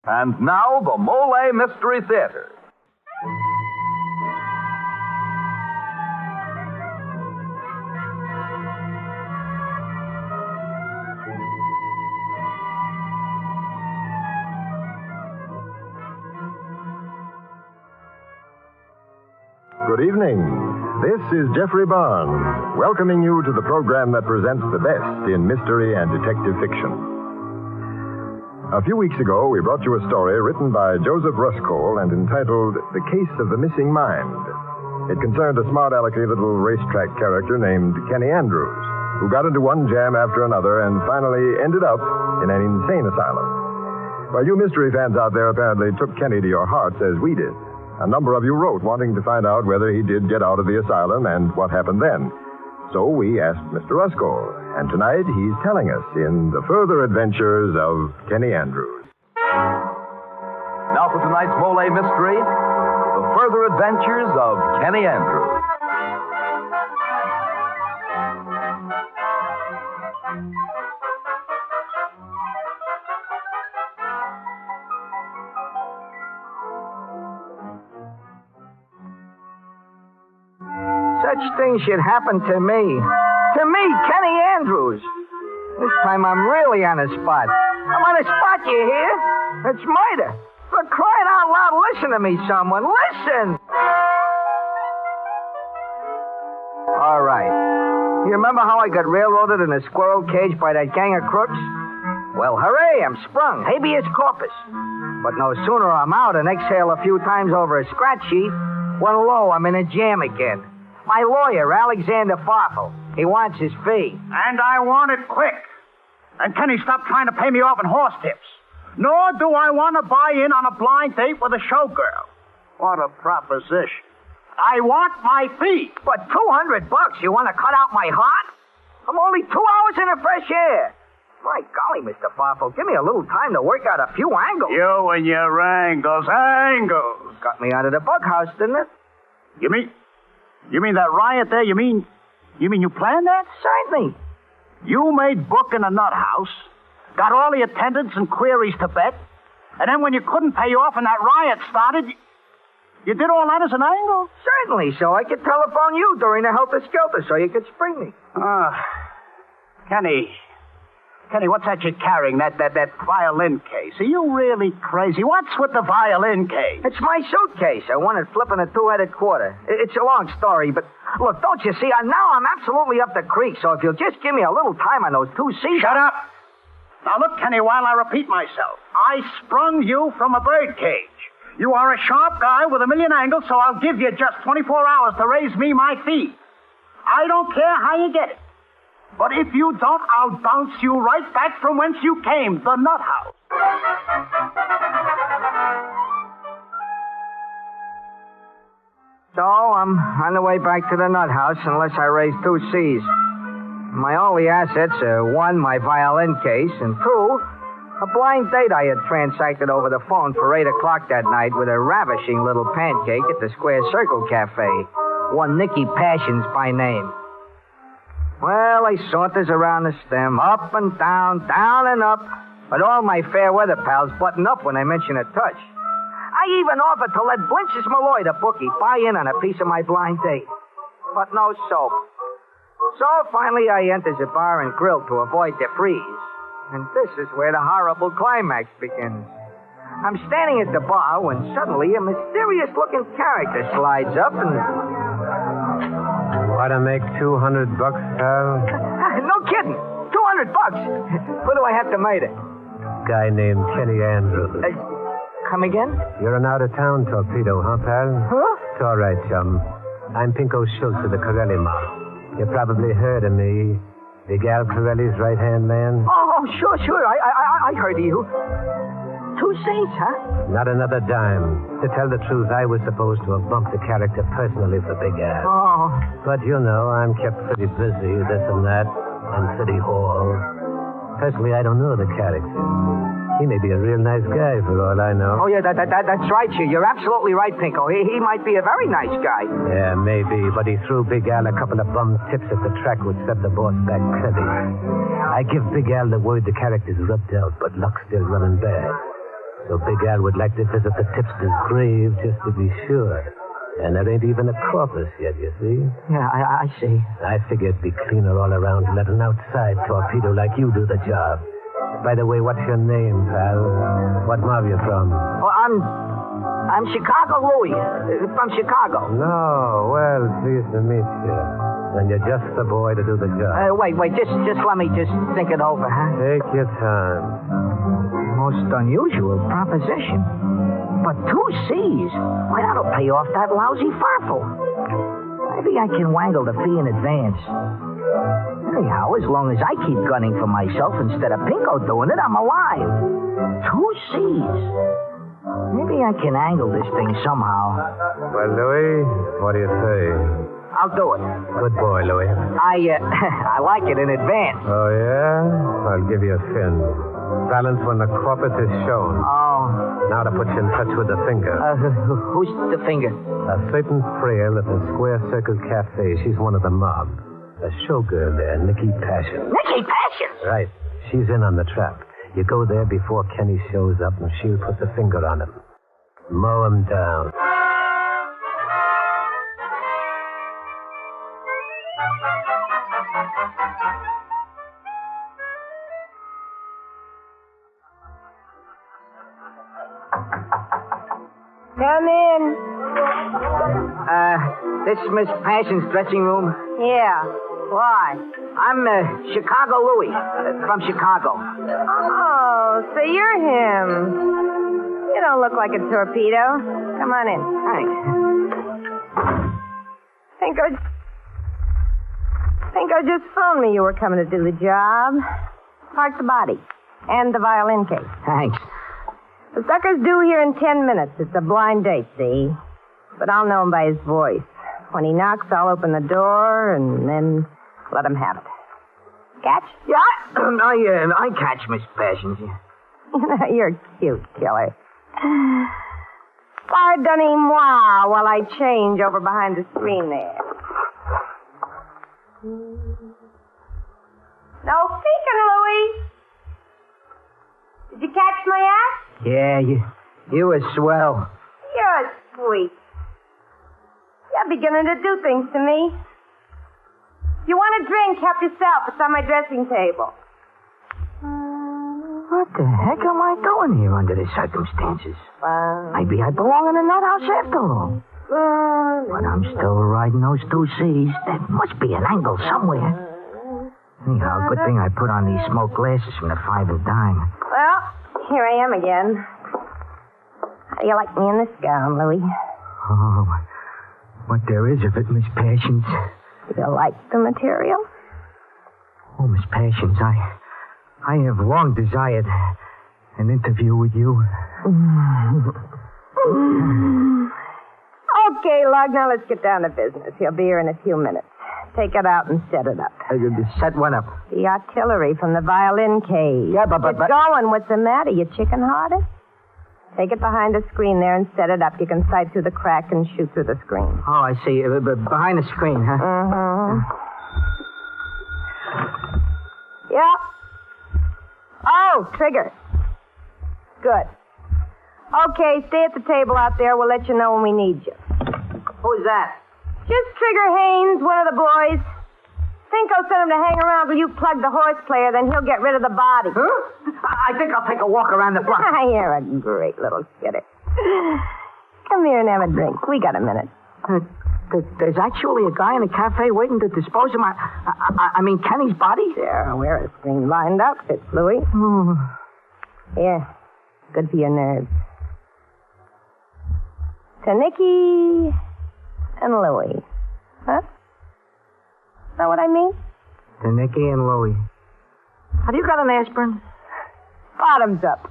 And now, the Mollé Mystery Theater. Good evening. This is Jeffrey Barnes, welcoming you to the program that presents the best in mystery and detective fiction. A few weeks ago, we brought you a story written by Joseph Ruskole and entitled The Case of the Missing Mind. It concerned a smart alecky little racetrack character named Kenny Andrews, who got into one jam after another and finally ended up in an insane asylum. Well, you mystery fans out there apparently took Kenny to your hearts as we did. A number of you wrote wanting to find out whether he did get out of the asylum and what happened then. So we asked Mr. Ruskole, and tonight he's telling us in The Further Adventures of Kenny Andrews. Now for tonight's Mollé Mystery, The Further Adventures of Kenny Andrews. Such things should happen to me. To me, Kenny Andrews. This time I'm really on the spot. I'm on the spot, you hear? It's murder. For crying out loud, listen to me, someone. Listen! All right. You remember how I got railroaded in a squirrel cage by that gang of crooks? Well, hooray, I'm sprung. Habeas corpus. But no sooner I'm out and exhale a few times over a scratch sheet, when lo, I'm in a jam again. My lawyer, Alexander Farfel. He wants his fee. And I want it quick. And Kenny, stop trying to pay me off in horse tips. Nor do I want to buy in on a blind date with a showgirl. What a proposition. I want my fee. But $200, you want to cut out my heart? I'm only 2 hours in the fresh air. My golly, Mr. Farfel, give me a little time to work out a few angles. You and your angles. Got me out of the bug house, didn't it? You mean that riot there? You mean you planned that? Certainly. You made book in a nut house, got all the attendants and queries to bet, and then when you couldn't pay off and that riot started, you did all that as an angle? Certainly, so I could telephone you during the helter-skelter so you could spring me. Kenny, what's that you're carrying, that violin case? Are you really crazy? What's with the violin case? It's my suitcase. I won it flipping a two-headed quarter. It's a long story, but look, don't you see, now I'm absolutely up the creek, so if you'll just give me a little time on those 2 C's... Shut up! Now look, Kenny, while I repeat myself, I sprung you from a bird cage. You are a sharp guy with a million angles, so I'll give you just 24 hours to raise me my fee. I don't care how you get it. But if you don't, I'll bounce you right back from whence you came, the nut house. So I'm on the way back to the nut house unless I raise 2 C's. My only assets are 1, my violin case, and 2, a blind date I had transacted over the phone for 8 o'clock that night with a ravishing little pancake at the Square Circle Cafe. One Nicky Passions by name. Well, I saunters around the stem, up and down, down and up. But all my fair weather pals button up when I mention a touch. I even offered to let Blinches Mollé, the bookie, buy in on a piece of my blind date. But no soap. So finally I enters a bar and grill to avoid the freeze. And this is where the horrible climax begins. I'm standing at the bar when suddenly a mysterious-looking character slides up and... Want to make $200, pal? No kidding. $200. Who do I have to murder? Guy named Kenny Andrews. Come again? You're an out-of-town torpedo, huh, pal? Huh? It's all right, chum. I'm Pinko Schultz of the Corelli mob. You probably heard of me. Big Al Corelli's right-hand man. Oh, sure. I heard of you. 2 C's, huh? Not another dime. To tell the truth, I was supposed to have bumped the character personally for Big Al. Oh. But, you know, I'm kept pretty busy, this and that, in City Hall. Personally, I don't know the character. He may be a real nice guy, for all I know. Oh, yeah, that's right, You're absolutely right, Pinko. He might be a very nice guy. Yeah, maybe, but he threw Big Al a couple of bum tips at the track which set the boss back plenty. I give Big Al the word the character's rubbed out, but luck's still running bad. So Big Al would like to visit the tipster's grave just to be sure. And there ain't even a corpus yet, you see? Yeah, I see. I figure it'd be cleaner all around to let an outside torpedo like you do the job. By the way, what's your name, pal? What mob you from? Well, I'm Chicago Louie. From Chicago. No, well, pleased to meet you. Then you're just the boy to do the job. Wait, just let me just think it over, huh? Take your time. Most unusual proposition. But 2 C's? Why, that'll pay off that lousy farfel. Maybe I can wangle the fee in advance. Anyhow, as long as I keep gunning for myself instead of Pinko doing it, I'm alive. 2 C's. Maybe I can angle this thing somehow. Well, Louis, what do you say? I'll do it. Good boy, Louis. I like it in advance. Oh, yeah? I'll give you a fin. Balance when the corpus is shown. Oh. Now to put you in touch with the finger. Who's the finger? A certain frail at the Square Circle Cafe. She's one of the mob. A showgirl there, Nikki Passion. Nikki Passion? Right. She's in on the trap. You go there before Kenny shows up, and she'll put the finger on him. Mow him down. Come in. This is Miss Passion's dressing room. Yeah. Why? I'm Chicago Louie, from Chicago. Oh, so you're him. You don't look like a torpedo. Come on in. Thanks. Pinko just phoned me you were coming to do the job. Park the body. And the violin case. Thanks. The sucker's due here in 10 minutes. It's a blind date, see? But I'll know him by his voice. When he knocks, I'll open the door and then let him have it. Catch? Yeah, I catch Miss Passion. You're cute, killer. Pardonnez-moi while I change over behind the screen there. No peeking, Louie. Did you catch my act? Yeah, you were swell. You're sweet. You're beginning to do things to me. If you want a drink, help yourself. It's on my dressing table. What the heck am I doing here under the circumstances? Maybe I belong in a nut house after all. But I'm still riding those 2 C's. There must be an angle somewhere. Anyhow, good thing I put on these smoked glasses from the 5 and dime. Well, here I am again. How do you like me in this gown, Louie? Oh, what there is of it, Miss Passions. Do you like the material? Oh, Miss Passions, I have long desired an interview with you. Okay, Lug, now let's get down to business. He'll be here in a few minutes. Take it out and set it up. Set one up. The artillery from the violin cage. Yeah, but... Get going. What's the matter? You chicken-hearted? Take it behind the screen there and set it up. You can sight through the crack and shoot through the screen. Oh, I see. Behind the screen, huh? Mm-hmm. Yep. Oh, trigger. Good. Okay, stay at the table out there. We'll let you know when we need you. Who's that? Just Trigger Haynes, one of the boys. Pinko sent him to hang around till you plug the horse player, then he'll get rid of the body. Huh? I think I'll take a walk around the block. You're a great little kidder. Come here and have a drink. We got a minute. There's actually a guy in a cafe waiting to dispose of I mean, Kenny's body? Sure, we're a streamlined outfit, Louie. Here. Good for your nerves. To Nicky and Louie. Huh? Know what I mean? To Nicky and Louie. Have you got an aspirin? Bottoms up.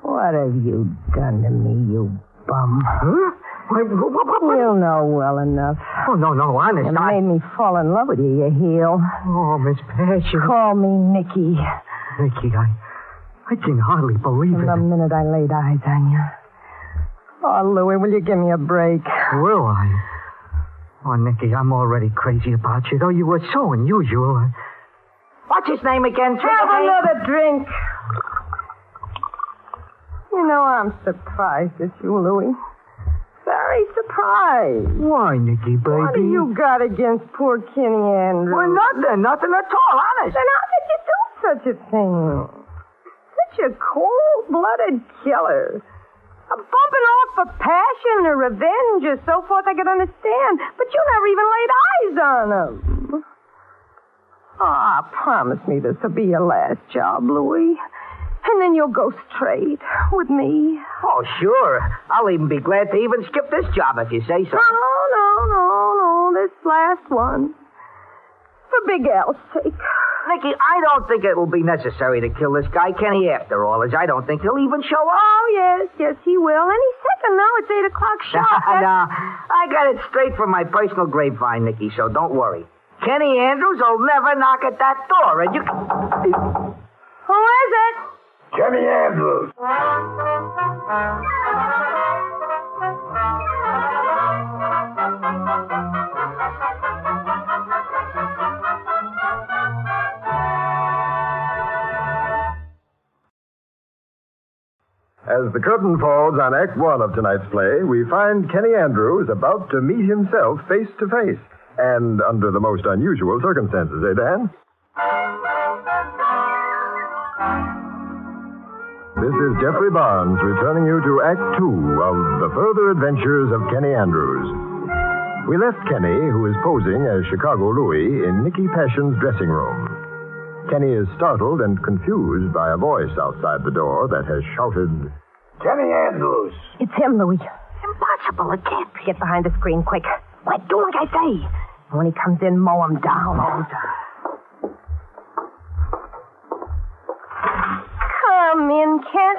What have you done to me, you bum? Huh? What? You know well enough. Oh, no, honest. You made me fall in love with you, you heel. Oh, Miss Passion. Call me Nicky. Nicky, I can hardly believe it. The minute I laid eyes on you. Oh, Louie, will you give me a break? Will I? Oh, Nicky, I'm already crazy about you, though you were so unusual. What's his name again? Have another drink. You know, I'm surprised at you, Louie. Very surprised. Why, Nicky, baby? What do you got against poor Kenny Andrews? Well, nothing at all, honest. Then how could you do such a thing? Such a cold-blooded killer. A bumping off for passion or revenge or so forth, I could understand. But you never even laid eyes on him. Ah, promise me this will be your last job, Louie. And then you'll go straight with me. Oh, sure. I'll even be glad to even skip this job if you say so. No. This last one. For Big Al's sake. Nicky, I don't think it'll be necessary to kill this guy Kenny after all, as I don't think he'll even show up. Oh, yes, he will. Any second now, it's 8 o'clock sharp. No, I got it straight from my personal grapevine, Nicky, so don't worry. Kenny Andrews will never knock at that door, and you... Who is it? Kenny Andrews. As the curtain falls on Act One of tonight's play, we find Kenny Andrews about to meet himself face to face, and under the most unusual circumstances, eh, Dan? This is Jeffrey Barnes returning you to Act Two of The Further Adventures of Kenny Andrews. We left Kenny, who is posing as Chicago Louie, in Nicky Passion's dressing room. Kenny is startled and confused by a voice outside the door that has shouted, Kenny Andrews. It's him, Louie. Impossible, it can't be. Get behind the screen quick. Quick, do like I say. And when he comes in, mow him down. Come in, Kent.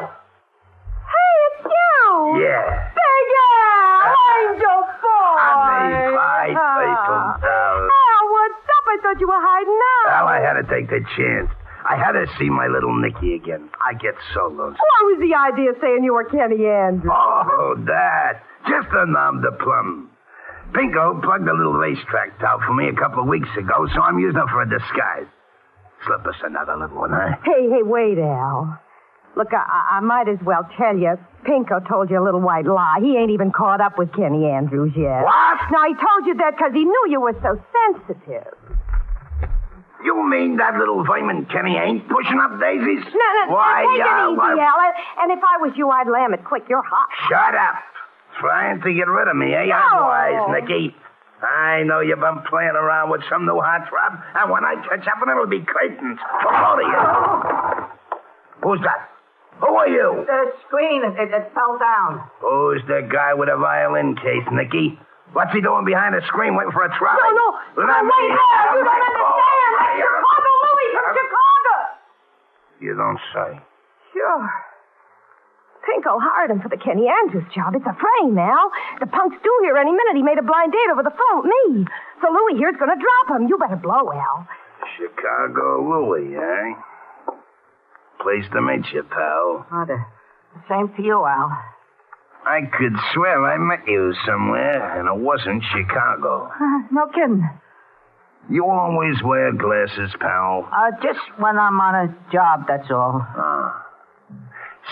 Hey, it's you. Yeah. Big Al, angel boy. Al, what's up? I thought you were hiding out. Well, I had to take the chance. I had to see my little Nicky again. I get so lonesome. What was the idea of saying you were Kenny Andrews? Oh, that. Just to numb the plum. Pinko plugged a little racetrack tout for me a couple of weeks ago, so I'm using it for a disguise. Slip us another little one, huh? Hey, wait, Al. Look, I might as well tell you, Pinko told you a little white lie. He ain't even caught up with Kenny Andrews yet. What? Now, he told you that because he knew you were so sensitive. You mean that little vermin Kenny ain't pushing up daisies? No, Why, take it easy, Al. And if I was you, I'd lam it quick. You're hot. Shut up. Trying to get rid of me, eh? I'm wise, Nicky. I know you've been playing around with some new heartthrob, and when I catch up, it'll be curtains for both of you. Who's that? Who are you? The screen, it fell down. Who's the guy with a violin case, Nicky? What's he doing behind the screen waiting for a trolley? No. Let Wait, me Al, you don't understand. That's Chicago Louie from Chicago. You don't say. Sure. Pinko hired him for the Kenny Andrews job. It's a frame, Al. The punk's due here any minute. He made a blind date over the phone with me. So Louie here's going to drop him. You better blow, Al. Chicago Louie, eh? Pleased to meet you, pal. Oh, the same to you, Al. I could swear I met you somewhere, and it wasn't Chicago. No kidding. You always wear glasses, pal. Just when I'm on a job, that's all.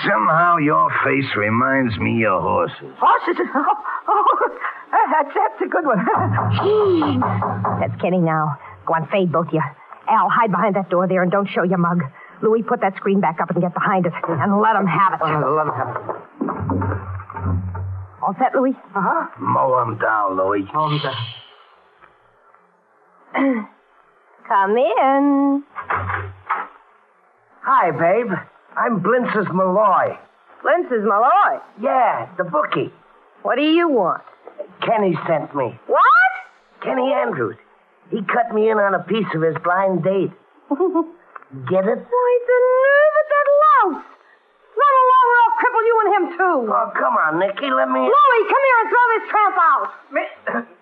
Somehow your face reminds me of horses. Horses? That's a good one. That's Kenny now. Go on, fade, both of you. Al, hide behind that door there and don't show your mug. Louie, put that screen back up and get behind it. And let him have it. Let him have it. All set, Louie? Uh-huh. Mow him down, Louie. Come in. Hi, babe. I'm Blintz's Malloy. Lintz's Mollé. Yeah, the bookie. What do you want? Kenny sent me. What? Kenny Andrews. He cut me in on a piece of his blind date. Get it? Why, the nerve of that louse. Run along or I'll cripple you and him, too. Oh, come on, Nicky. Let me... Louie, come here and throw this tramp out.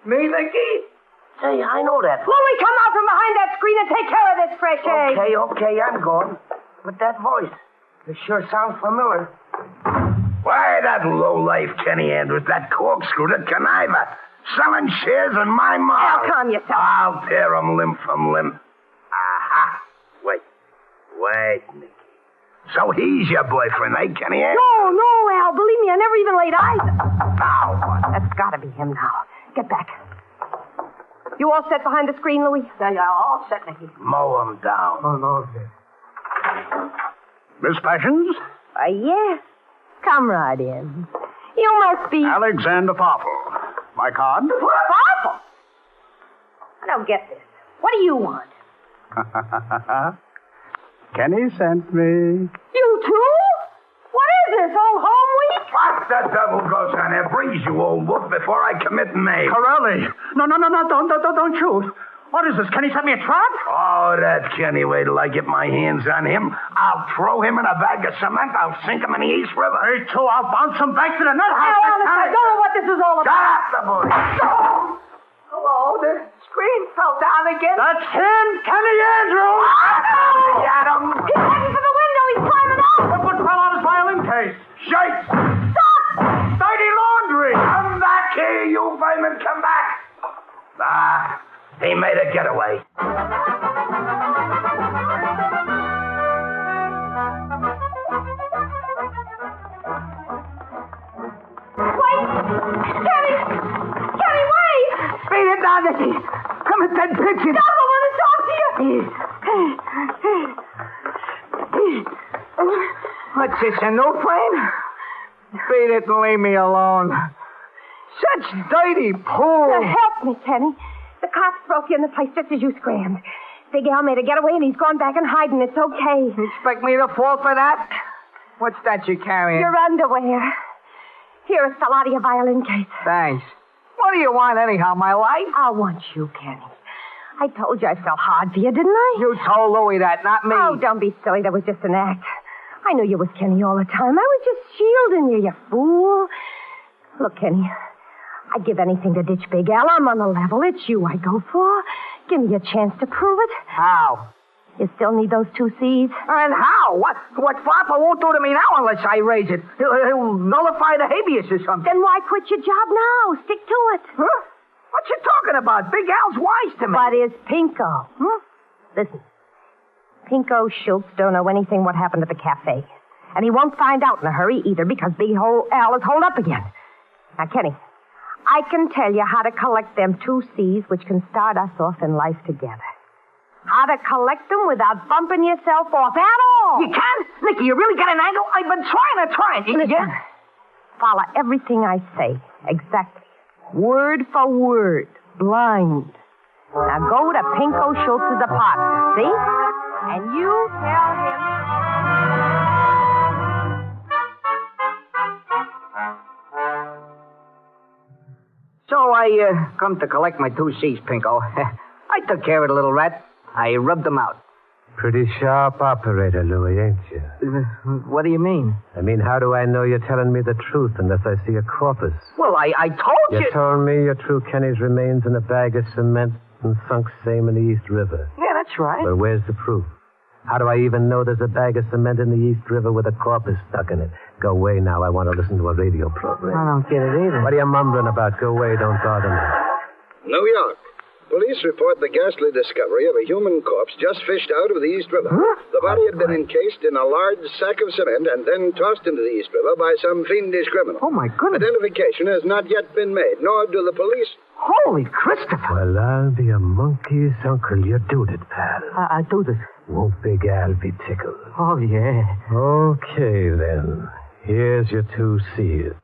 Me, Nicky? Say, I know that. Louie, come out from behind that screen and take care of this fresh egg. Okay, I'm going. But that voice, it sure sounds familiar. Why, that lowlife Kenny Andrews, that corkscrew, that conniver, selling shares in my mall. Now, calm yourself. I'll tear him limb from limb. Aha! So he's your boyfriend, eh, Kenny? No, Al. Believe me, I never even laid eyes. Now what? That's got to be him now. Get back. You all set behind the screen, Louis? Yeah, all set, Nicky. Mow him down. Oh, no, okay. Miss Passions? Yes. Come right in. You must be... Alexander Farfel. My card? Farfel? I don't get this. What do you want? Kenny sent me. You too? What is this, old home week? What the devil goes on there? Breeze, you old wolf, before I commit me. Corelli. No, don't shoot. What is this? Kenny sent me a trap? Oh, that Kenny, wait till I get my hands on him. I'll throw him in a bag of cement. I'll sink him in the East River. Me too. I'll bounce him back to the nut house. Al, honest, I don't know what this is all Shut about. up, the boy. Hello, the screen fell down again. That's him, Kenny Andrews. Get him. He's heading for the window. He's climbing up. Look what fell out of his violin case. Shite. Stop! Dirty laundry. Come back here, you vermin. Come back. Ah, he made a getaway. Wait! Kenny! Kenny, wait! Beat it down, Nicky. Come and take pictures. Stop! I want to talk to you! What's this, a new frame? Beat it and leave me alone. Such dirty pool. Help me, Kenny. The cops broke in the place just as you scrammed. Big Al made a getaway and he's gone back and hiding. It's okay. You expect me to fall for that? What's that you're carrying? Your underwear. Here, it fell out of your violin case. Thanks. What do you want anyhow, my life? I want you, Kenny. I told you I felt hard for you, didn't I? You told Louie that, not me. Oh, don't be silly. That was just an act. I knew you was Kenny all the time. I was just shielding you, you fool. Look, Kenny, I'd give anything to ditch Big Al. I'm on the level. It's you I go for. Give me a chance to prove it. How? You still need those 2 C's? And how? What Farfa won't do to me now unless I raise it. He'll nullify the habeas or something. Then why quit your job now? Stick to it. Huh? What you talking about? Big Al's wise to me. But is Pinko? Listen, Pinko Schultz don't know anything what happened at the cafe. And he won't find out in a hurry either because Big Al is holed up again. Now, Kenny, I can tell you how to collect them 2 C's which can start us off in life together. How to collect them without bumping yourself off at all. You can? Nicky, you really got an angle? I've been trying. Listen, Yeah? follow everything I say. Exactly. Word for word. Blind. Now go to Pinko Schultz's apartment, see? And you tell him... So I come to collect my 2 C's, Pinko. I took care of the little rat. I rubbed them out. Pretty sharp operator, Louis, ain't you? What do you mean? I mean, how do I know you're telling me the truth unless I see a corpus? Well, I told you. You told me you threw Kenny's remains in a bag of cement and sunk same in the East River. Yeah, that's right. Well, where's the proof? How do I even know there's a bag of cement in the East River with a corpus stuck in it? Go away now. I want to listen to a radio program. I don't get it either. What are you mumbling about? Go away. Don't bother me. New York. Police report the ghastly discovery of a human corpse just fished out of the East River. Huh? The body had been encased in a large sack of cement and then tossed into the East River by some fiendish criminal. Oh, my goodness. Identification has not yet been made, nor do the police. Holy Christopher. Well, I'll be a monkey's uncle. You do it, pal. I do this. Won't Big Al be tickled? Oh, yeah. Okay, then. Here's your 2 C's.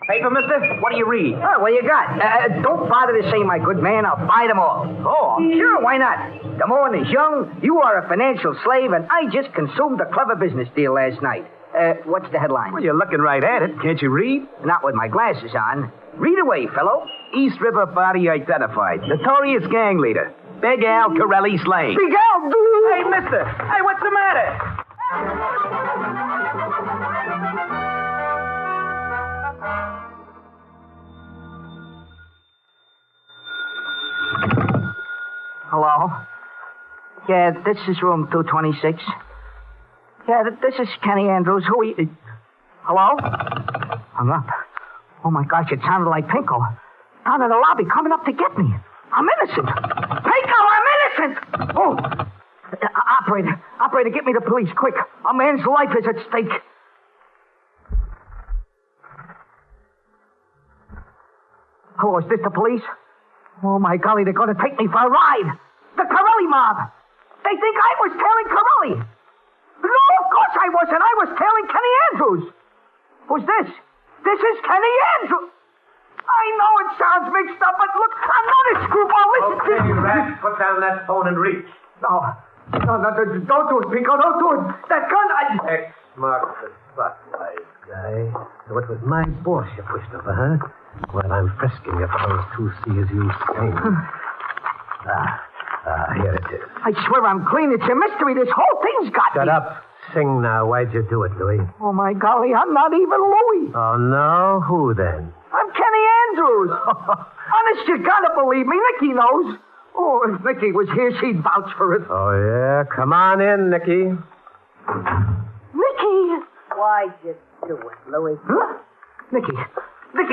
Paper, mister? What do you read? Oh, what you got? Don't bother to say, my good man. I'll buy them all. Oh? Sure, why not? The morning is young, you are a financial slave, and I just consumed a clever business deal last night. What's the headline? Well, you're looking right at it. Can't you read? Not with my glasses on. Read away, fellow. East River body identified. Notorious gang leader. Big Al Corelli Slade. Big Al, dude! Hey, mister. Hey, what's the matter? Hello? Yeah, this is room 226. Yeah, this is Kenny Andrews. Who are you? Hello? Hung up. Oh, my gosh, it sounded like Pinko. Down in the lobby, coming up to get me. I'm innocent. Pinko, I'm innocent! Oh, operator, get me the police, quick. A man's life is at stake. Hello, is this the police? Oh, my golly, they're going to take me for a ride. The Corelli mob. They think I was tailing Corelli. No, of course I wasn't. I was tailing Kenny Andrews. Who's this? This is Kenny Andrews. I know it sounds mixed up, but look, I'm not a screwball. Listen to me. Rat, put down that phone and reach. No, don't do it, Pico. Don't do it. That gun, X marks the spot, wise guy. So it was my boss you pushed over, huh? Well, I'm frisking you for those 2 C's you stained. Here it is. I swear I'm clean. It's a mystery. This whole thing's got Shut me. up. Sing now. Why'd you do it, Louis? Oh, my golly, I'm not even Louis. Oh, no? Who then? I'm Kenny Andrews. Honest, you gotta believe me. Nicky knows. Oh, if Nicky was here, she'd vouch for it. Oh, yeah? Come on in, Nicky. Nicky! Why'd you do it, Louis? Huh? Nicky,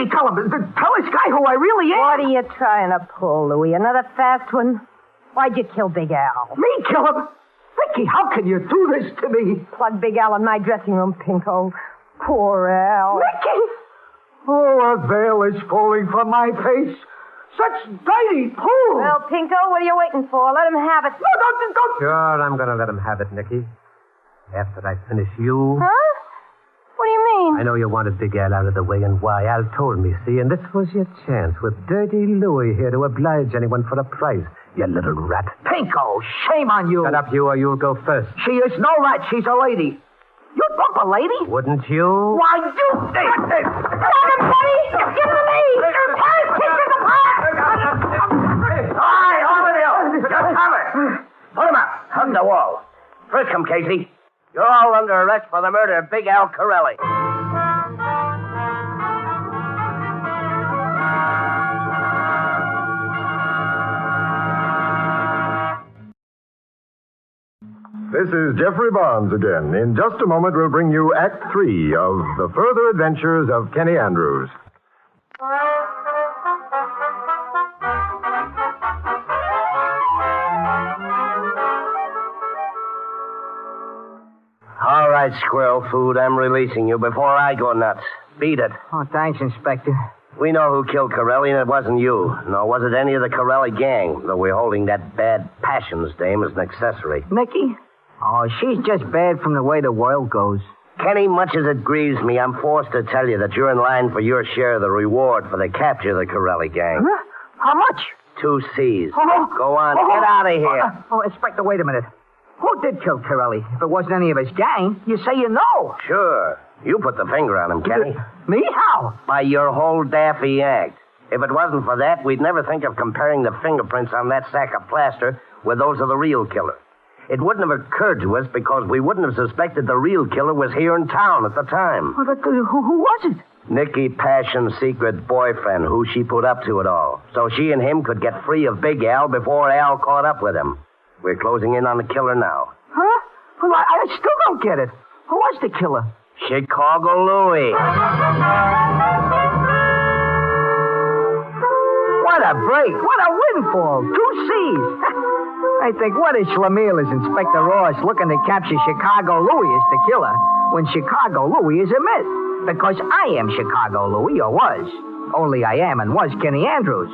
tell him. Tell this guy who I really am. What are you trying to pull, Louis? Another fast one? Why'd you kill Big Al? Me kill him? Nicky, how can you do this to me? Plug Big Al in my dressing room, Pinko. Poor Al. Nicky! Oh, a veil is falling from my face. Such dirty poo. Well, Pinko, what are you waiting for? Let him have it. No, don't. Sure, I'm going to let him have it, Nicky. After I finish you. Huh? What do you mean? I know you wanted Big Al out of the way, and why. Al told me, see, and this was your chance with Dirty Louie here to oblige anyone for a price. You little rat. Pinko, shame on you. Shut up, you, or you'll go first. She is no rat. She's a lady. You bump a lady? Wouldn't you? Why, you... Hey. Grab him, buddy! Give him to me! Your parents kicked him apart! All right, over there. Just have it. Put him up. Hug the wall. Frisk him, Casey. You're all under arrest for the murder of Big Al Corelli. This is Jeffrey Barnes again. In just a moment, we'll bring you Act 3 of The Further Adventures of Kenny Andrews. All right, squirrel food, I'm releasing you before I go nuts. Beat it. Oh, thanks, Inspector. We know who killed Corelli, and it wasn't you. Nor was it any of the Corelli gang, though we're holding that bad Passions dame as an accessory. Nicky? Oh, she's just bad from the way the world goes. Kenny, much as it grieves me, I'm forced to tell you that you're in line for your share of the reward for the capture of the Corelli gang. Huh? How much? 2 C's. Oh. Go on, get out of here. Inspector, wait a minute. Who did kill Corelli? If it wasn't any of his gang, you say you know. Sure. You put the finger on him, Kenny. Me? How? By your whole daffy act. If it wasn't for that, we'd never think of comparing the fingerprints on that sack of plaster with those of the real killer. It wouldn't have occurred to us because we wouldn't have suspected the real killer was here in town at the time. But who was it? Nicky Passion's secret boyfriend, who she put up to it all. So she and him could get free of Big Al before Al caught up with him. We're closing in on the killer now. Huh? Well, I still don't get it. Who was the killer? Chicago Louie. What a break. What a windfall. 2 C's. I think what a schlemiel is Inspector Ross looking to capture Chicago Louie as the killer when Chicago Louie is a myth. Because I am Chicago Louie, or was. Only I am and was Kenny Andrews.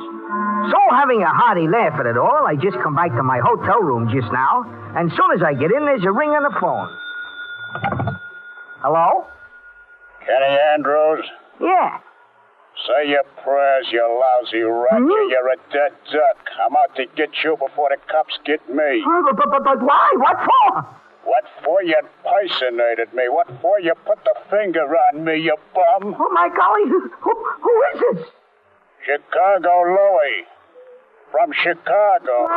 So, having a hearty laugh at it all, I just come back to my hotel room just now, and as soon as I get in, there's a ring on the phone. Hello? Kenny Andrews? Yeah. Say your prayers, you lousy rat. You're a dead duck. I'm out to get you before the cops get me. But why? What for? What for? You impersonated me. What for? You put the finger on me, you bum. Oh, my golly. Who is this? Chicago Louie. From Chicago.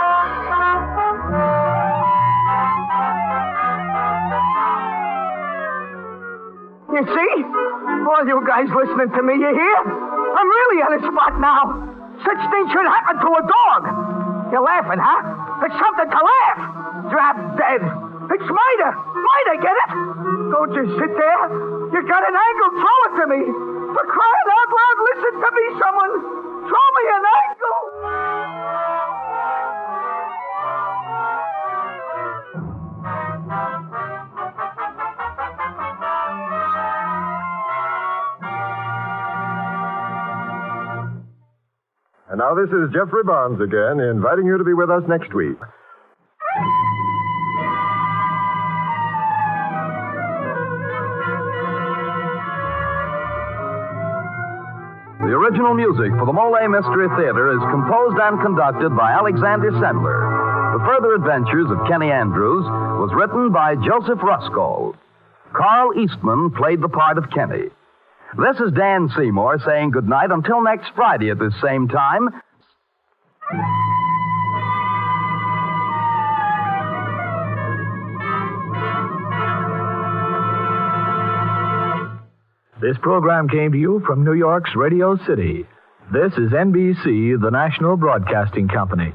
You see? All you guys listening to me, you hear? I'm really on the spot now. Such things should happen to a dog. You're laughing, huh? It's something to laugh. Drop dead. It's murder. Murder, get it? Don't just sit there. You got an angle, throw it to me. For crying out loud, listen someone throw me an ankle! And now this is Jeffrey Barnes again, inviting you to be with us next week. The original music for the Mollé Mystery Theater is composed and conducted by Alexander Sendler. The Further Adventures of Kenny Andrews was written by Joseph Ruskol. Carl Eastman played the part of Kenny. This is Dan Seymour saying goodnight until next Friday at this same time. This program came to you from New York's Radio City. This is NBC, the national broadcasting company.